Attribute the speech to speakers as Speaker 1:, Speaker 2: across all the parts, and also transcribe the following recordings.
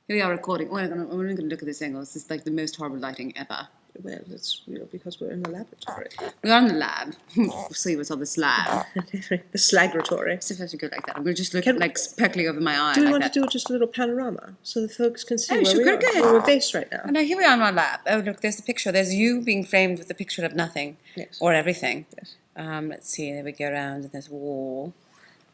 Speaker 1: Here we are recording. Oh, I'm only going to look at this angle. This is like the most horrible lighting ever.
Speaker 2: Well, that's because we're in the laboratory.
Speaker 1: We are in the lab. See what's on this lab.
Speaker 2: The slagratory.
Speaker 1: See if I should go like that. I'm going to just look like speckly over my eye.
Speaker 2: Do we
Speaker 1: like
Speaker 2: want
Speaker 1: that.
Speaker 2: to do just a little panorama so the folks can see
Speaker 1: sure,
Speaker 2: where
Speaker 1: go
Speaker 2: we're based right now?
Speaker 1: And now here we are in our lab. Oh, look, there's the picture. There's you being framed with the picture of nothing.
Speaker 2: Yes.
Speaker 1: Or everything.
Speaker 2: Yes.
Speaker 1: Let's see. There we go around and there's a wall.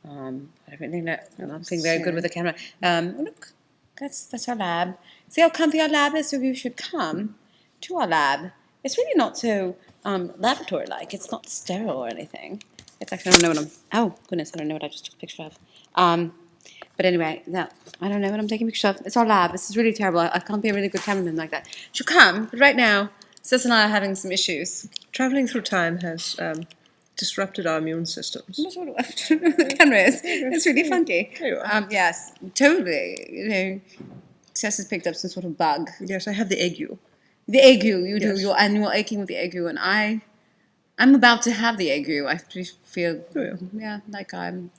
Speaker 1: I don't really know. I'm not being very good with the camera. Look, that's our lab. See how comfy our lab is? So you should come to our lab. It's really not so laboratory-like. It's not sterile or anything. It's actually, I don't know what oh, goodness, I don't know what I just took a picture of. But anyway, no, I don't know what I'm taking a picture of. It's our lab. This is really terrible. I can't be a really good cameraman like that. You should come, but right now, Cec and I are having some issues.
Speaker 2: Traveling through time has disrupted our immune systems.
Speaker 1: The camera is. It's really funky.
Speaker 2: There you are.
Speaker 1: Yes, totally. You know, Cec has picked up some sort of bug.
Speaker 2: Yes, I have the ague.
Speaker 1: The ague, you do.
Speaker 2: Yes.
Speaker 1: Your annual aching with the ague, and I'm about to have the ague. I feel, like I'm.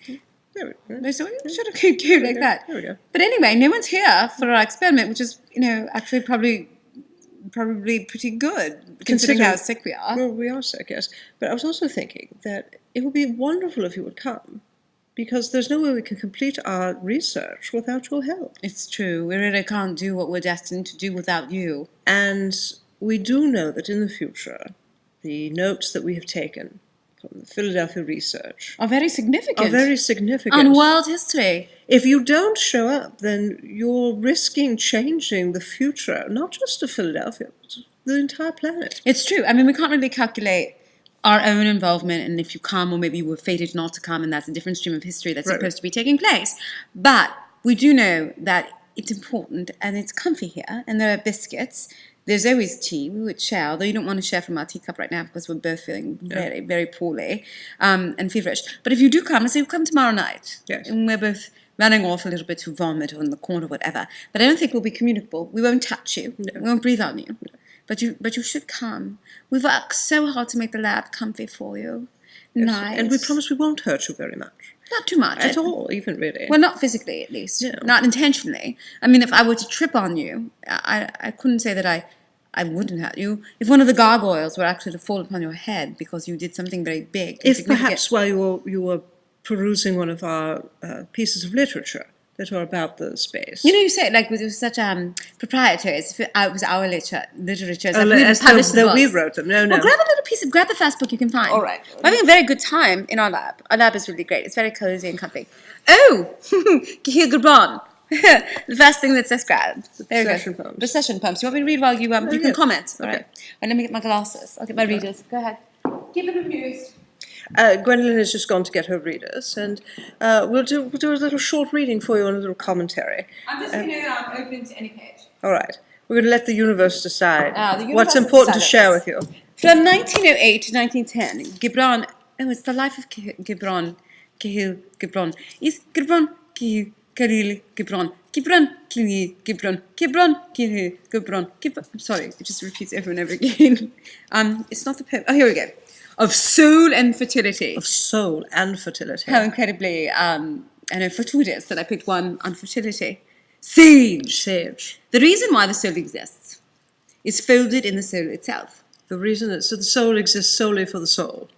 Speaker 2: There we go.
Speaker 1: No, so we should have cute like that.
Speaker 2: There we go.
Speaker 1: But anyway, no one's here for our experiment, which is, actually probably pretty good considering how sick we are.
Speaker 2: Well, we are sick, yes. But I was also thinking that it would be wonderful if you would come, because there's no way we can complete our research without your help.
Speaker 1: It's true. We really can't do what we're destined to do without you.
Speaker 2: And we do know that in the future, the notes that we have taken from the Philadelphia research
Speaker 1: Are very significant.
Speaker 2: On
Speaker 1: world history.
Speaker 2: If you don't show up, then you're risking changing the future, not just of Philadelphia, but the entire planet.
Speaker 1: It's true. I mean, we can't really calculate our own involvement, and if you come, or maybe you were fated not to come, and that's a different stream of history that's supposed to be taking place. But we do know that it's important, and it's comfy here, and there are biscuits. There's always tea. We would share, although you don't want to share from our teacup right now because we're both feeling very, very poorly and feverish. But if you do come, I say come tomorrow night.
Speaker 2: Yes.
Speaker 1: And we're both running off a little bit to vomit or in the corner or whatever. But I don't think we'll be communicable. We won't touch you.
Speaker 2: No.
Speaker 1: We won't breathe on you. No. But you should come. We've worked so hard to make the lab comfy for you.
Speaker 2: Yes.
Speaker 1: Nice.
Speaker 2: And we promise we won't hurt you very much.
Speaker 1: Not too much.
Speaker 2: At all, even really.
Speaker 1: Well, not physically, at least.
Speaker 2: No.
Speaker 1: Not intentionally. I mean, if I were to trip on you, I couldn't say that I wouldn't hurt you. If one of the gargoyles were actually to fall upon your head because you did something very big.
Speaker 2: If perhaps while you were perusing one of our pieces of literature that are about the space.
Speaker 1: You say it like with such proprietary, as if it was our literature.
Speaker 2: As though we wrote them. No.
Speaker 1: Well, grab the first book you can find.
Speaker 2: All right.
Speaker 1: We're having a very good time in our lab. Our lab is really great. It's very cozy and comfy. Oh, Khalil Gibran. The first thing that says grabbed. There we go.
Speaker 2: Poems.
Speaker 1: The session poems. You want me to read while you can comment?
Speaker 2: Okay.
Speaker 1: All right. Let me get my glasses. I'll get my readers. Go ahead. Keep it amused.
Speaker 2: Gwendolyn has just gone to get her readers, and we'll do a little short reading for you and a little commentary.
Speaker 1: I'm just going to open to any page.
Speaker 2: All right. We're going to let the universe decide
Speaker 1: the universe
Speaker 2: what's important to share with you.
Speaker 1: From 1908 to 1910, Gibran. Oh, it's the life of Gibran. Khalil Gibran. Is Gibran Khalil Gibran. Gibran Khalil Gibran. Gibran Khalil Gibran. I'm sorry, it just repeats over and over again. It's not the poem. Oh, here we go. Of soul and fertility.
Speaker 2: Of soul and fertility.
Speaker 1: How incredibly, fortuitous that I picked one on fertility. Sage. The reason why the soul exists is folded in the soul itself.
Speaker 2: The reason that the soul exists solely for the soul.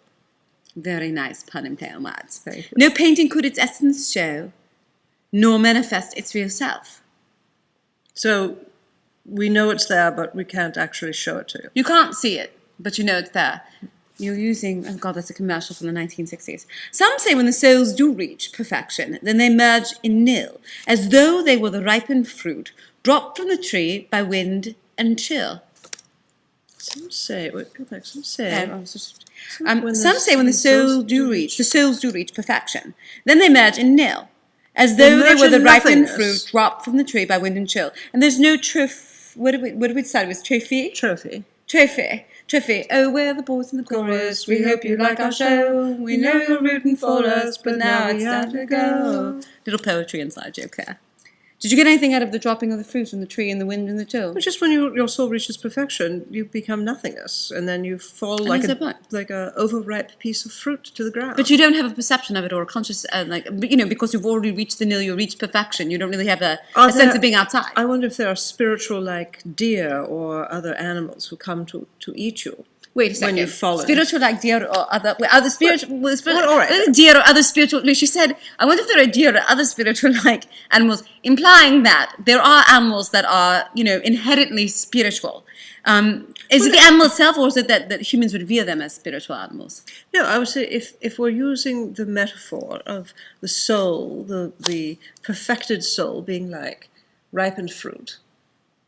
Speaker 1: Very nice pun and play on words.
Speaker 2: Very good.
Speaker 1: No painting could its essence show, nor manifest its real self.
Speaker 2: So we know it's there, but we can't actually show it to you.
Speaker 1: You can't see it, but you know it's there. You're using, oh God, that's a commercial from the 1960s. Some say when the souls do reach perfection, then they merge in nil, as though they were the ripened fruit dropped from the tree by wind and chill.
Speaker 2: Some say when
Speaker 1: the souls do reach perfection, then they merge in nil, as though they were the ripened fruit dropped from the tree by wind and chill. And there's no what did we decide? It was Trophy. Oh, we're the boys in the chorus. We hope you like our show. We know you're rooting for us, but now it's time to go. Little poetry inside joke there. Did you get anything out of the dropping of the fruit and the tree and the wind and the toe?
Speaker 2: But just when your soul reaches perfection, you become nothingness, and then you fall like a overripe piece of fruit to the ground.
Speaker 1: But you don't have a perception of it or a conscious, because you've already reached the nil, you reached perfection. You don't really have a sense of being outside.
Speaker 2: I wonder if there are spiritual, like deer or other animals who come to eat you.
Speaker 1: Wait a second.
Speaker 2: When you've fallen.
Speaker 1: Spiritual like deer or other spiritual...
Speaker 2: all right.
Speaker 1: Deer or other spiritual... No, she said, I wonder if there are deer or other spiritual like animals, implying that there are animals that are, inherently spiritual. Is it the animal itself, or is it that humans would view them as spiritual animals?
Speaker 2: No, I would say if we're using the metaphor of the soul, the perfected soul being like ripened fruit,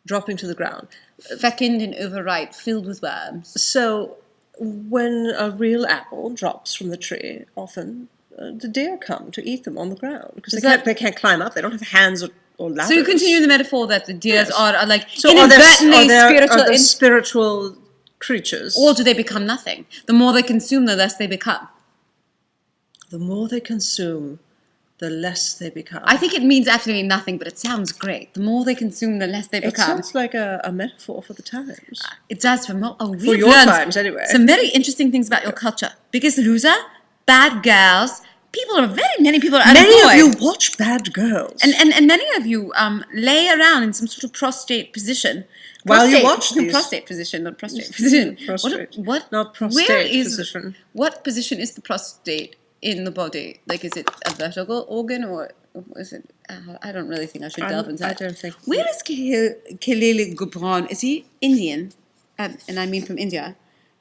Speaker 2: dropping to the ground...
Speaker 1: Fecund and overripe, filled with worms.
Speaker 2: So when a real apple drops from the tree, often the deer come to eat them on the ground because they can't climb up. They don't have hands or ladders.
Speaker 1: So you continue the metaphor that the deers are like
Speaker 2: so
Speaker 1: inadvertently spiritual.
Speaker 2: Are spiritual creatures.
Speaker 1: Or do they become nothing? The more they consume, the less they become.
Speaker 2: The more they consume, the less they become.
Speaker 1: I think it means absolutely nothing, but it sounds great. The more they consume, the less they become.
Speaker 2: It sounds like a metaphor for the times.
Speaker 1: It does for
Speaker 2: your times, anyway.
Speaker 1: Some very interesting things about your culture. Biggest Loser, Bad Girls. Many people are unemployed.
Speaker 2: Many of you watch Bad Girls.
Speaker 1: And many of you lay around in some sort of prostrate position.
Speaker 2: While you watch these.
Speaker 1: Prostate position, not prostrate position.
Speaker 2: Prostrate.
Speaker 1: What?
Speaker 2: Not prostate position.
Speaker 1: What position is the prostate in the body? Like, is it a vertebral organ or is it? I don't really think I should delve into that.
Speaker 2: I don't think.
Speaker 1: Where is Khalil Gibran? Is he Indian? And I mean from India.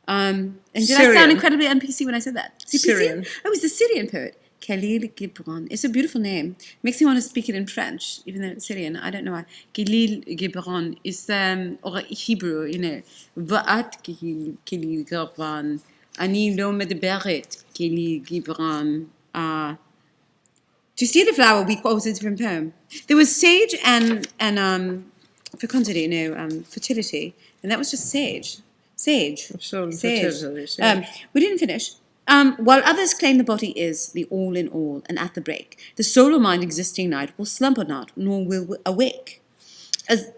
Speaker 1: And did
Speaker 2: Syrian.
Speaker 1: I sound incredibly NPC when I said that? Is he
Speaker 2: Syrian.
Speaker 1: Oh, he's a Syrian poet. Khalil Gibran. It's a beautiful name. Makes me want to speak it in French, even though it's Syrian. I don't know why. Khalil Gibran is or Hebrew, Va'at Khalil Gibran. Ani lo medberet Khalil Gibran. To see the flower, we quoted from poem. There was sage and fecundity, fertility, and that was just sage. Sage.
Speaker 2: Fertility.
Speaker 1: We didn't finish. While others claim the body is the all in all, and at the break, the soul or mind existing night will slumber not, nor will awake.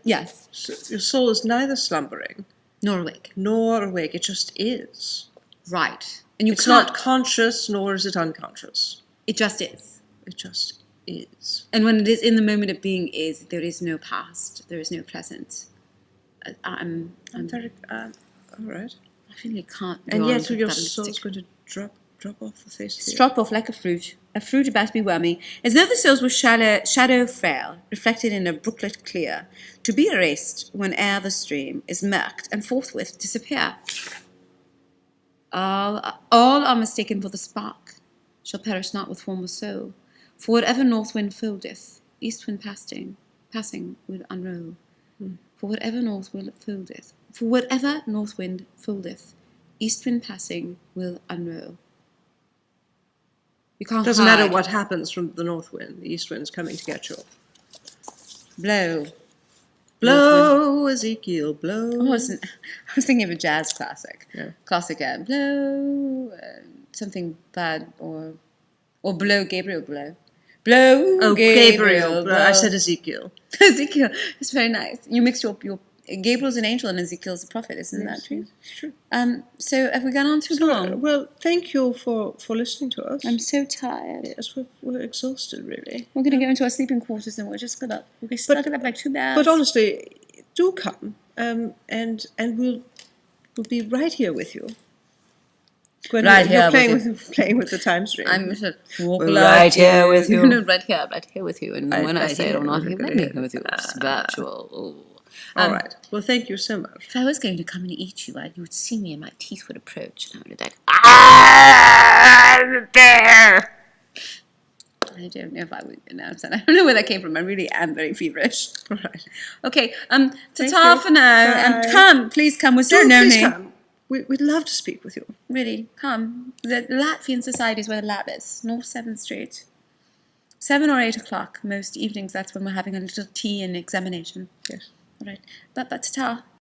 Speaker 1: Yes.
Speaker 2: So your soul is neither slumbering
Speaker 1: Nor awake.
Speaker 2: It just is.
Speaker 1: Right. And
Speaker 2: it's not conscious, nor is it unconscious.
Speaker 1: It just is.
Speaker 2: It just is.
Speaker 1: And when it is in the moment of being there is no past, there is no present. I'm
Speaker 2: very all right.
Speaker 1: I really can't.
Speaker 2: And yet your soul is going to drop off the face of the earth.
Speaker 1: Drop off like a fruit about to be wormy, as though the souls were shadow frail, reflected in a brooklet clear, to be erased whene'er the stream is murked and forthwith disappear. All are mistaken for the spark, shall perish not with form or soul. For whatever north wind foldeth, east wind passing will unroll. For whatever north wind foldeth, east wind passing will unroll. You can't
Speaker 2: Doesn't
Speaker 1: hide.
Speaker 2: matter what happens from the north wind. The east wind's coming to get you.
Speaker 1: Blow.
Speaker 2: Blow, Ezekiel, blow.
Speaker 1: I was thinking of a jazz classic.
Speaker 2: Yeah.
Speaker 1: Classic, blow, something bad, or blow, Gabriel, blow. Blow,
Speaker 2: Oh, Gabriel.
Speaker 1: blow.
Speaker 2: I said Ezekiel.
Speaker 1: Ezekiel, it's very nice. You mixed your Gabriel's an angel and Ezekiel's a prophet, isn't that true?
Speaker 2: It's true.
Speaker 1: So have we gone on too long?
Speaker 2: Well, thank you for listening to us.
Speaker 1: I'm so tired.
Speaker 2: Yes, we're exhausted, really.
Speaker 1: We're going to go into our sleeping quarters and we'll be stuck up like 2 bears.
Speaker 2: But honestly, do come, and we'll be right here with you.
Speaker 1: Right here
Speaker 2: you're playing with the time stream.
Speaker 1: I'm
Speaker 2: right here with you.
Speaker 1: No, right here with you. And when I say it or not, right here with you. It's virtual.
Speaker 2: All right. Well, thank you so much.
Speaker 1: If I was going to come and eat you, you would see me and my teeth would approach. And I would be like, I'm a bear. I don't know if I would announce that. I don't know where that came from. I really am very feverish.
Speaker 2: All right.
Speaker 1: Okay. Ta-ta for now.
Speaker 2: Bye.
Speaker 1: Come. Please come. We're so
Speaker 2: Please
Speaker 1: lonely.
Speaker 2: come. We'd love to speak with you.
Speaker 1: Really, come. The Latvian Society is where the lab is. North 7th Street. 7 or 8 o'clock most evenings. That's when we're having a little tea and examination.
Speaker 2: Yes.
Speaker 1: All right. But ta-ta.